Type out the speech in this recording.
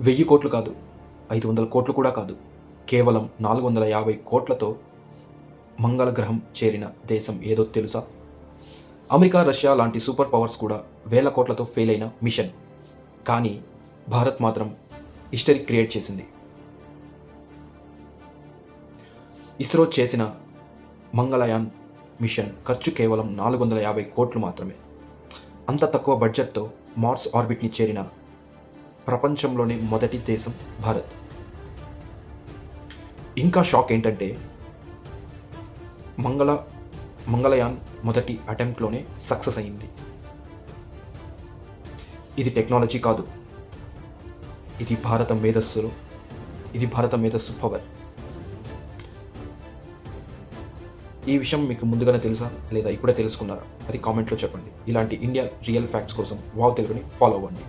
1000 కోట్లు కాదు, 500 కోట్లు కూడా కాదు, కేవలం 450 కోట్లతో మంగళ గ్రహం చేరిన దేశం ఏదో తెలుసా? అమెరికా, రష్యా లాంటి సూపర్ పవర్స్ కూడా వేల కోట్లతో ఫెయిల్ అయిన మిషన్. కానీ భారత్ మాత్రం హిస్టరీ క్రియేట్ చేసింది. ఇస్రో చేసిన మంగళయాన్ మిషన్ ఖర్చు కేవలం 450 కోట్లు మాత్రమే. అంత తక్కువ బడ్జెట్తో మార్స్ ఆర్బిట్ని చేరిన ప్రపంచంలోనే మొదటి దేశం భారత్. ఇంకా షాక్ ఏంటంటే మంగళయాన్ మొదటి అటెంప్ట్లోనే సక్సెస్ అయింది. ఇది టెక్నాలజీ కాదు, ఇది భారత మేధస్సు పవర్. ఈ విషయం మీకు ముందుగానే తెలుసా లేదా ఇప్పుడే తెలుసుకున్నారా? అది కామెంట్లో చెప్పండి. ఇలాంటి ఇండియా రియల్ ఫ్యాక్ట్స్ కోసం వావ్ తెలుగుని ఫాలో అవ్వండి.